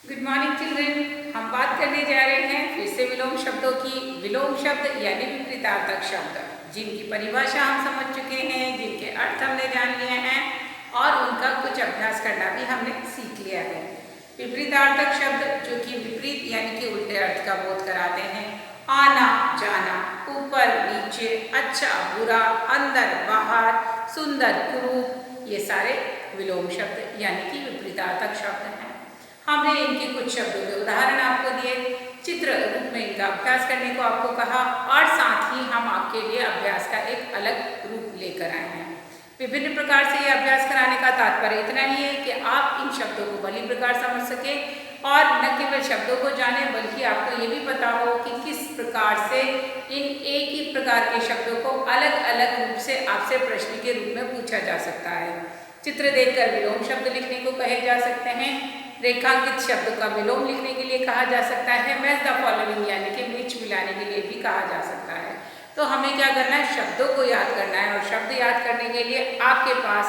Good morning children. हम बात करने जा रहे हैं फिर से विलोम शब्दों की। विलोम शब्द यानी विपरीतार्थक शब्द, जिनकी परिभाषा हम समझ चुके हैं, जिनके अर्थ हमने जान लिए हैं और उनका कुछ अभ्यास करना भी हमने सीख लिया है। विपरीतार्थक शब्द जो कि विपरीत यानी कि उल्टे अर्थ का बोध कराते हैं। आना जाना, ऊपर नीचे, अच्छा बुरा, अंदर बाहर, सुंदर कुरूप, ये सारे विलोम शब्द यानी कि विपरीतार्थक शब्द हैं। हमने इनके कुछ शब्दों के उदाहरण आपको दिए, चित्र रूप में इनका अभ्यास करने को आपको कहा और साथ ही हम आपके लिए अभ्यास का एक अलग रूप लेकर आए हैं। विभिन्न प्रकार से ये अभ्यास कराने का तात्पर्य इतना ही है कि आप इन शब्दों को भली प्रकार समझ सके और न केवल शब्दों को जाने बल्कि आपको ये भी पता हो कि किस प्रकार से इन एक ही प्रकार के शब्दों को अलग अलग रूप से आपसे प्रश्न के रूप में पूछा जा सकता है। चित्र देखकर विलोम शब्द लिखने को कहे जा सकते हैं। रेखांकित शब्द का विलोम लिखने के लिए कहा जा सकता है। मैच द फॉलोइंग यानी कि मिर्च मिलाने के लिए भी कहा जा सकता है। तो हमें क्या करना है, शब्दों को याद करना है और शब्द याद करने के लिए आपके पास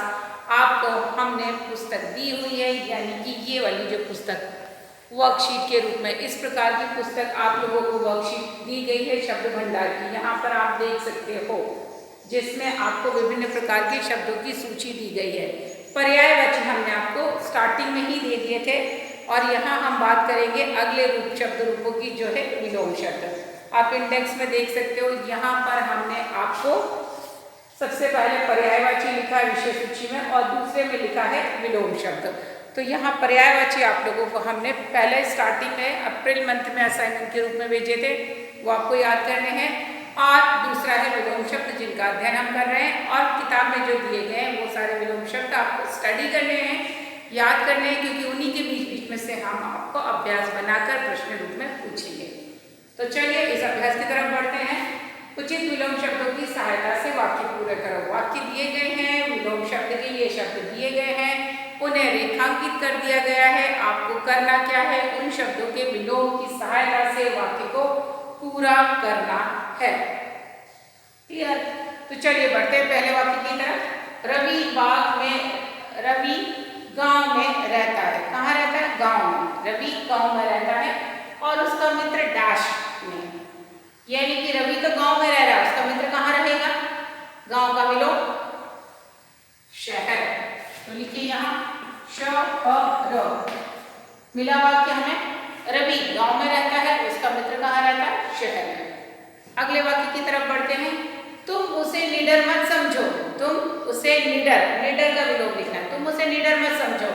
आपको हमने पुस्तक दी हुई है, यानी कि ये वाली जो पुस्तक वर्कशीट के रूप में, इस प्रकार की पुस्तक आप लोगों को वर्कशीट दी गई है शब्द भंडार की। यहाँ पर आप देख सकते हो जिसमें आपको विभिन्न प्रकार के शब्दों की सूची दी गई है। पर्यायवाची हमने आपको स्टार्टिंग में ही दे दिए थे और यहाँ हम बात करेंगे अगले रूप शब्द रूपों की, जो है विलोम शब्द। आप इंडेक्स में देख सकते हो, यहाँ पर हमने आपको सबसे पहले पर्यायवाची लिखा है विषय सूची में और दूसरे में लिखा है विलोम शब्द। तो यहाँ पर्यायवाची आप लोगों को हमने पहले स्टार्टिंग में अप्रैल मंथ में असाइनमेंट के रूप में भेजे थे, वो आपको याद करने हैं। और दूसरा है विलोम शब्द जिनका अध्ययन हम कर रहे हैं और किताब में जो दिए गए हैं वो सारे विलोम शब्द आपको स्टडी करने हैं, याद करने हैं, क्योंकि उन्हीं के बीच बीच में से हम आपको अभ्यास बनाकर प्रश्न रूप में पूछेंगे। तो चलिए इस अभ्यास की तरफ बढ़ते हैं। उचित विलोम शब्दों की सहायता से वाक्य पूरे करो। वाक्य दिए गए हैं, विलोम शब्द के ये शब्द दिए गए हैं, उन्हें रेखांकित कर दिया गया है। आपको करना क्या है, उन शब्दों के विलोम की सहायता से वाक्य को पूरा करना है। क्लियर? तो चलिए बढ़ते हैं पहले वाक्य की तरफ। रवि रवि गांव में रहता है। कहाँ रहता है? गांव में। रवि गांव में रहता है और उसका मित्र डैश में, यानी कि रवि तो गांव में रह रहा है, उसका मित्र कहाँ रहेगा? गांव का विलोम शहर। तो लिखिए यहाँ शहर। मिला वाक्य हमें, रवि गांव में रहता है, उसका मित्र कहाँ रहता है? शहर में। अगले वाक्य की तरफ बढ़ते हैं। तुम उसे निडर मत समझो। तुम उसे निडर का विलोम लिखना है। तुम उसे निडर मत समझो,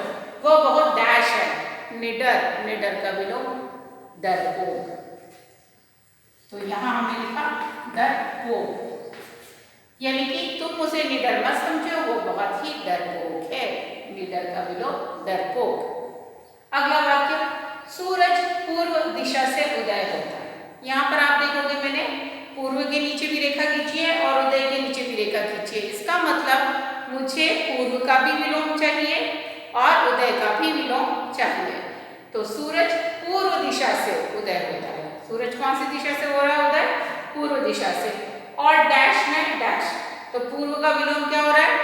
वो बहुत डैश है। निडर का विलोम डरपोक। तो यहाँ हमने लिखा डरपोक, यानी कि तुम उसे निडर मत समझो, वो बहुत ही डरपोक है। निडर का विलोम डरपोक। अगला वाक्य, सूरज पूर्व दिशा से उदय होता है। यहाँ पर आप देखोगे मैंने पूर्व के नीचे भी रेखा खींची है और उदय के नीचे भी रेखा खींची है। इसका मतलब मुझे पूर्व का भी विलोम चाहिए और उदय का भी विलोम चाहिए। तो सूरज पूर्व दिशा से उदय होता है। सूरज कौन सी दिशा से हो रहा है उदय? पूर्व दिशा से। और डैश में डैश, तो पूर्व का विलोम क्या हो रहा है?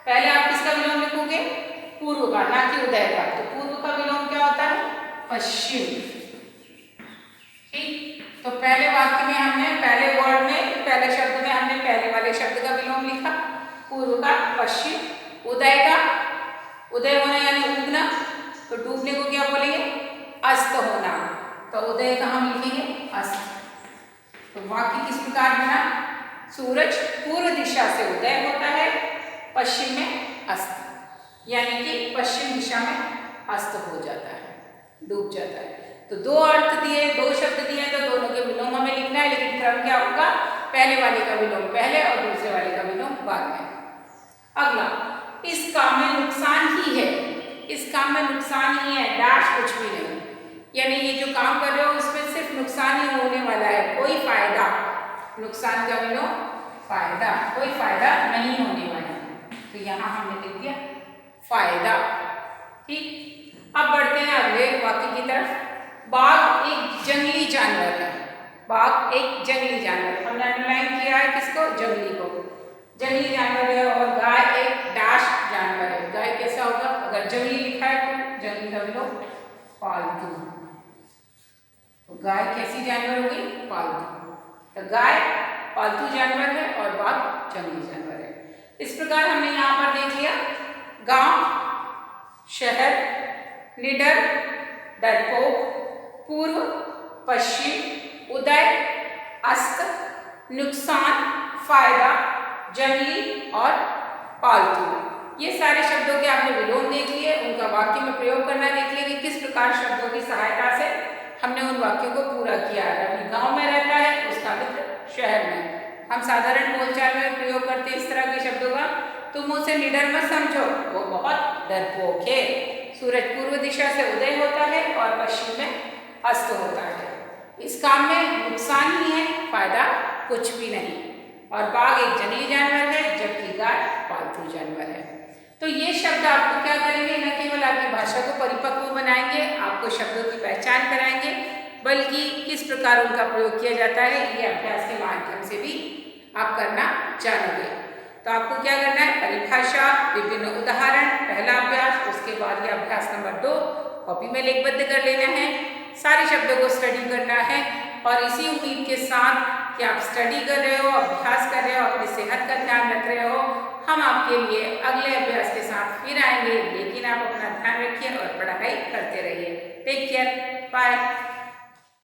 पहले आप किसका विलोम लिखोगे? पूर्व का, ना कि उदय का। तो पूर्व का विलोम क्या होता है? पश्चिम। ठीक, तो पहले वाक्य में हमने पहले वर्ड में, पहले शब्द में हमने पहले वाले शब्द का विलोम लिखा, पूर्व का पश्चिम। उदय का, उदय होना यानी उगना, तो डूबने को क्या बोलेंगे? अस्त होना। तो उदय का हम लिखेंगे अस्त। तो वाक्य किस प्रकार बना? सूरज पूर्व दिशा से उदय होता है, पश्चिम में अस्त, यानी कि पश्चिम दिशा में अस्त हो जाता है, डूब जाता है। तो दो अर्थ दिए, दो शब्द दिए, तो दोनों के विलोम हमें लिखना है, लेकिन क्रम क्या होगा? पहले वाले का विलोम पहले और दूसरे वाले का विलोम बाद में। अगला, इस काम में नुकसान ही है। इस काम में नुकसान ही है, डैश कुछ भी नहीं, यानी ये जो काम कर रहे हो इसमें सिर्फ नुकसान ही होने वाला है, कोई फायदा। नुकसान का विलोम फायदा, कोई फायदा नहीं होने वाला है। तो यहाँ हमने लिख दिया फायदा। ठीक, अब बढ़ते हैं अगले वाक्य की तरफ। बाघ एक जंगली जानवर है। बाघ एक जंगली जानवर, हमने अंडरलाइन किया है किसको? जंगली को। जंगली जानवर है और गाय एक डैश जानवर है। गाय कैसा होगा? अगर जंगली लिखा है तो जंगली का विलोम पालतू। तो गाय कैसी जानवर होगी? पालतू। तो गाय पालतू जानवर है और बाघ जंगली जानवर है। इस प्रकार हमने यहाँ पर देख लिया गांव, शहर, निडर, डरपोक, पूर्व, पश्चिम, उदय, अस्त, नुकसान, फायदा, जंगली और पालतू। ये सारे शब्दों के आपने विलोम देख लिए, उनका वाक्य में प्रयोग करना देख लिया कि किस प्रकार शब्दों की सहायता से हमने उन वाक्यों को पूरा किया है। अभी गांव में रहता है, उसका मित्र शहर में। हम साधारण बोलचाल में प्रयोग करते हैं इस तरह के शब्दों का। तुम उसे निडर मत समझो, वो बहुत डरपोक है। सूरज पूर्व दिशा से उदय होता है और पश्चिम में अस्त होता है। इस काम में नुकसान ही है, फायदा कुछ भी नहीं। और बाघ एक जंगली जानवर है, जबकि गाय पालतू जानवर है। तो ये शब्द आपको क्या करेंगे, न केवल आपकी भाषा को परिपक्व बनाएंगे, आपको शब्दों की पहचान कराएंगे, बल्कि किस प्रकार उनका प्रयोग किया जाता है ये अभ्यास के माध्यम से भी आप करना जानोगे। तो आपको क्या करना है, परिभाषा, विभिन्न उदाहरण, पहला अभ्यास, उसके बाद ये अभ्यास नंबर 2 कॉपी में लिखबद्ध कर लेना है। सारे शब्दों को स्टडी करना है और इसी उम्मीद के साथ कि आप स्टडी कर रहे हो, अभ्यास कर रहे हो, अपनी सेहत का ध्यान रख रहे हो। हम आपके लिए अगले अभ्यास के साथ फिर आएंगे, लेकिन आप अपना ध्यान रखिए और पढ़ाई करते रहिए। Take care, bye.